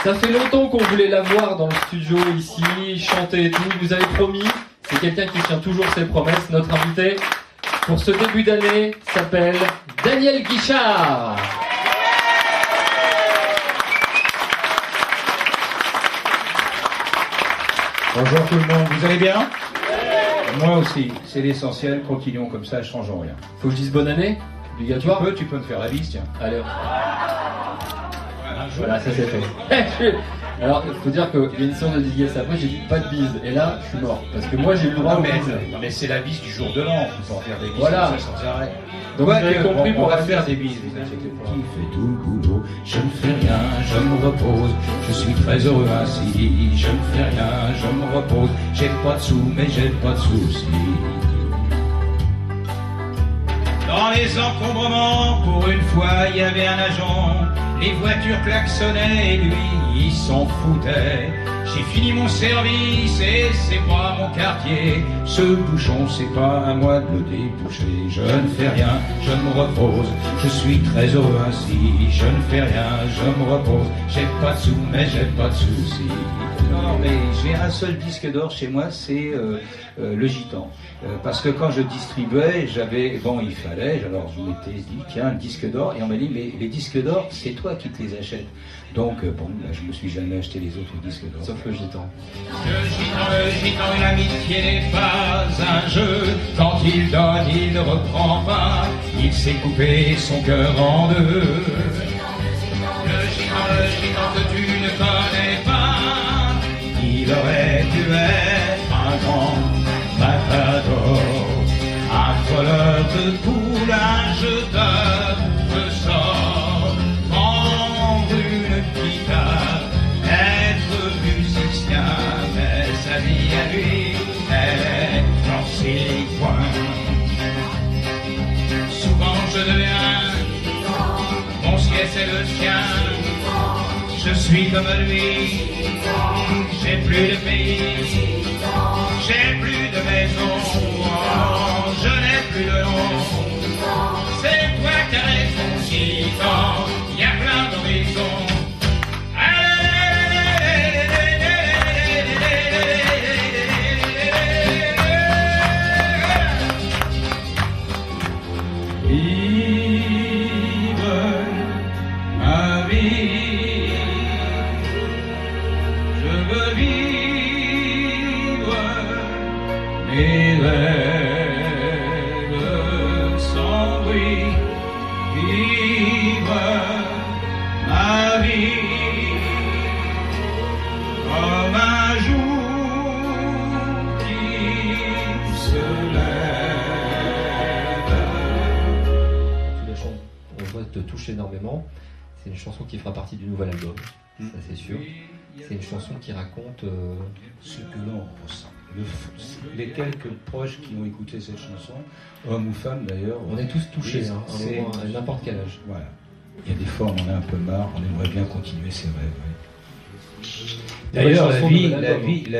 Ça fait longtemps qu'on voulait la voir dans le studio ici, chanter et tout. Vous avez promis, c'est quelqu'un qui tient toujours ses promesses. Notre invité pour ce début d'année s'appelle Daniel Guichard. Bonjour tout le monde, vous allez bien? Moi aussi, c'est l'essentiel, continuons comme ça, changeons rien. Faut que je dise bonne année? Obligatoire? Tu peux me faire la liste, tiens. Allez. Voilà, ça c'est fait. Alors, il faut dire qu'il y a une séance de dédicace après, j'ai dit pas de bise. Et là, je suis mort. Parce que moi, j'ai eu le droit Non, aux mais, bises. mais c'est la bise du jour de l'an, faut en faire des bises Voilà. comme ça sans arrêt. Donc, Ouais, vous avez compris on pour va la faire bise. des bises, vous inquiétez pas. Qui fait tout le boulot, je ne fais rien, je me repose, je suis très heureux ainsi, je ne fais rien, je me repose, j'ai pas de sous, mais j'ai pas de soucis. Dans les encombrements, pour une fois, il y avait un agent. Les voitures klaxonnaient et lui, il s'en foutait. J'ai fini mon service et c'est pas mon quartier. Ce bouchon, c'est pas à moi de le déboucher. Je ne fais rien, je me repose. Je suis très heureux ainsi. Je ne fais rien, je me repose. J'ai pas de sous, mais j'ai pas de soucis. Non, mais j'ai un seul disque d'or chez moi, c'est le Gitan. Parce que quand je distribuais, il fallait, alors je m'étais dit, tiens, un disque d'or, et on m'a dit, mais les disques d'or, c'est toi qui te les achètes. Donc, je me suis jamais acheté les autres disques d'or. Sauf le gitan. Le gitan, l'amitié n'est pas un jeu. Quand il donne, il ne reprend pas. Il s'est coupé son cœur en deux. Le gitan que tu ne connais pas, il aurait pu être un grand matador, un voleur de poules, un jeteur de sorts, prendre une guitare, être musicien, mais sa vie à lui, elle est dans ses coins. Souvent je deviens, mon ciel c'est le sien, je suis comme lui, j'ai plus de pays, j'ai plus de maison, je n'ai plus de nom. C'est toi qui as raison, gitan, il y a plein d'horizons. Vive ma vie, je veux vivre mes rêves sans bruit, vivre ma vie comme un jour qui se lève. Tu la chantes, on voit te touche énormément. C'est une chanson qui fera partie du nouvel album, ça c'est sûr. C'est une chanson qui raconte Ce que l'on ressent. Les quelques proches qui ont écouté cette chanson, hommes ou femmes d'ailleurs, on est tous touchés, hein, à n'importe quel âge. Voilà. Il y a des fois on en a un peu marre, on aimerait bien continuer ses rêves. Ouais. D'ailleurs, la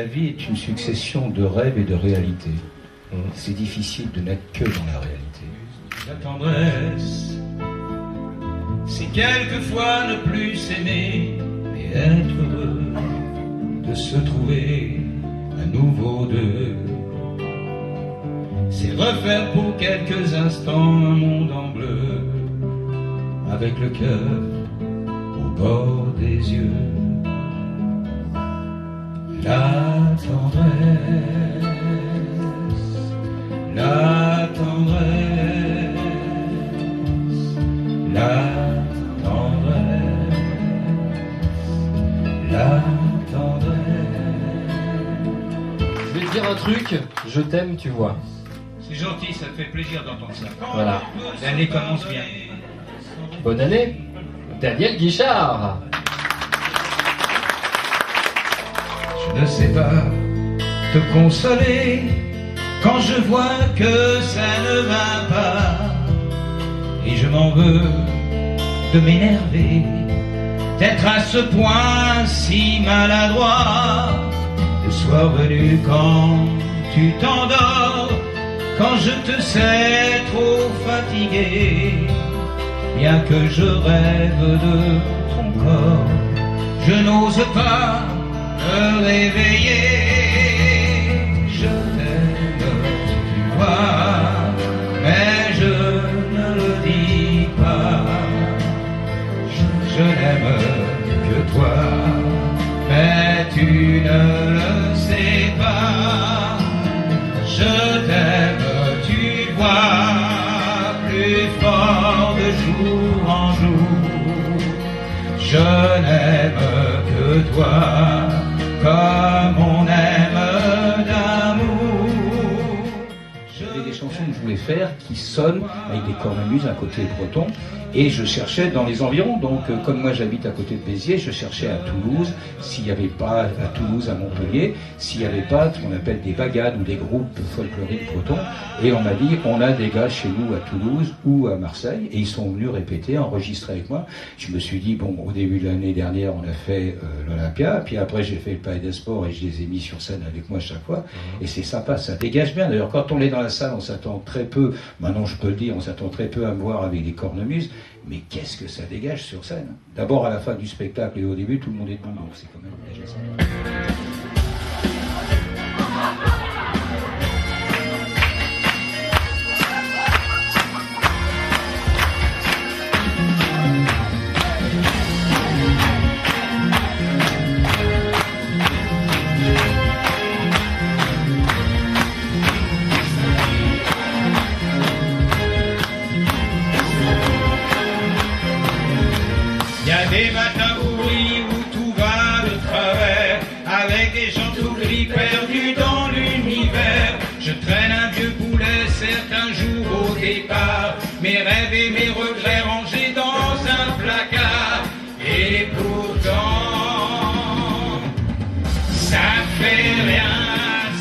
vie est une succession de rêves et de réalités. C'est difficile de n'être que dans la réalité. La tendresse, c'est quelquefois ne plus s'aimer, mais être heureux de se trouver à nouveau deux. C'est refaire pour quelques instants un monde en bleu, avec le cœur au bord des yeux. La tendresse, la tendresse, la tendresse, la tendresse. Je vais te dire un truc, je t'aime, tu vois. C'est gentil, ça te fait plaisir d'entendre ça. Voilà. L'année commence bien. Bonne année, Daniel Guichard. Je ne sais pas te consoler quand je vois que ça ne va pas. Et je m'en veux de m'énerver, d'être à ce point si maladroit. Le soir venu quand tu t'endors, quand je te sais trop fatigué, bien que je rêve de ton corps. Je n'ose pas me réveiller. Je t'aime, tu vois, mais je ne le dis pas. Je n'aime que toi, mais tu ne le sais pas. Je t'aime, tu vois, plus fort de jour en jour. Je n'aime que toi, comme on aime d'amour. J'avais des chansons que je voulais faire qui sonnent avec des cornemuses, un côté breton, et je cherchais dans les environs. Donc, comme moi j'habite à côté de Béziers, je cherchais à Toulouse, s'il n'y avait pas à Toulouse, à Montpellier, s'il n'y avait pas ce qu'on appelle des bagades ou des groupes folkloriques bretons. Et on m'a dit, on a des gars chez nous à Toulouse ou à Marseille, et ils sont venus répéter, enregistrer avec moi. Je me suis dit, bon, au début de l'année dernière, on a fait l'Olympia, puis après j'ai fait le Palais des Sports et je les ai mis sur scène avec moi chaque fois. Et c'est sympa, ça dégage bien. D'ailleurs, quand on est dans la salle, on s'attend très peu, maintenant je peux le dire, on s'attend très peu à me voir avec des cornemuses, mais qu'est-ce que ça dégage sur scène. D'abord à la fin du spectacle et au début, tout le monde est debout, donc c'est quand même déjà ça. Des matins pourris où tout va de travers, avec des gens tout gris perdus dans l'univers. Je traîne un vieux boulet certains jours au départ, mes rêves et mes regrets rangés dans un placard. Et pourtant, ça fait rien,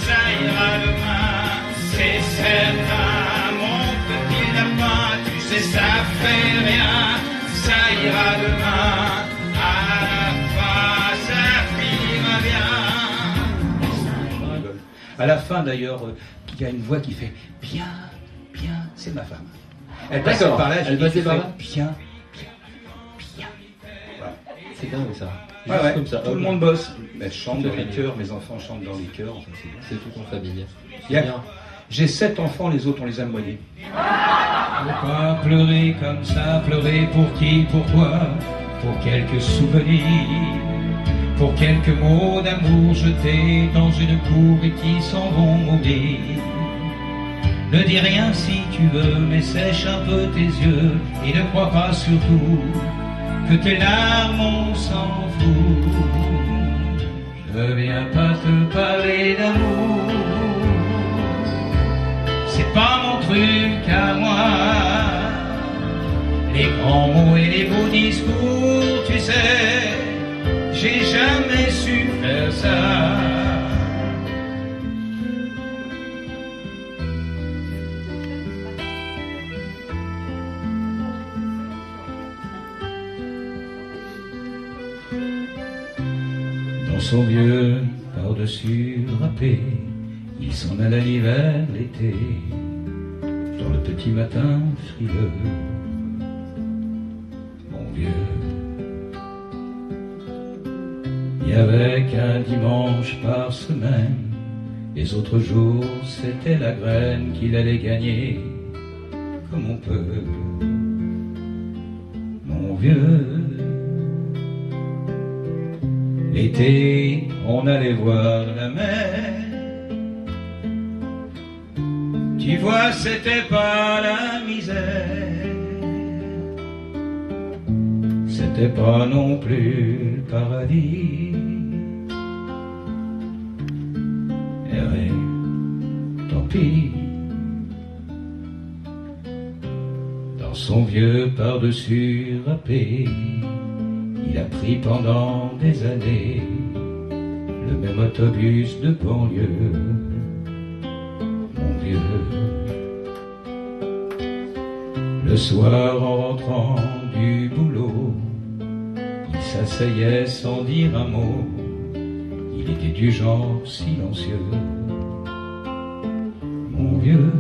ça ira demain, c'est certain, mon petit lapin, tu sais ça fait rien, ça ira demain. À la fin d'ailleurs, il y a une voix qui fait bien, bien, c'est ma femme. Elle passait par là, elle passait par là. Bien, bien, bien. Voilà. C'est dingue ça. Ouais, ouais. Comme ça. Tout le monde bosse. Elle chante dans les chœurs, mes enfants chantent dans les chœurs. Enfin, c'est tout en famille. J'ai 7 enfants, les autres on les a noyés. Pourquoi pleurer comme ça, pleurer pour qui, pourquoi? Pour quelques souvenirs, pour quelques mots d'amour jetés dans une cour et qui s'en vont mourir. Ne dis rien si tu veux, mais sèche un peu tes yeux et ne crois pas surtout que tes larmes on s'en fout. Je viens pas te parler d'amour, c'est pas mon truc à moi. Les grands mots et les beaux discours, tu sais, j'ai jamais su faire ça. Dans son vieux par-dessus râpé, il s'en alla l'hiver, l'été, dans le petit matin frileux. Mon vieux, il y avait qu'un dimanche par semaine, les autres jours c'était la graine qu'il allait gagner comme on peut. Mon vieux, l'été on allait voir la mer. Tu vois, c'était pas la misère, c'était pas non plus le paradis. Et tant pis. Dans son vieux par-dessus râpé, il a pris pendant des années le même autobus de banlieue. Mon vieux, le soir en rentrant du boulot, il s'asseyait sans dire un mot, il était du genre silencieux. Mon vieux,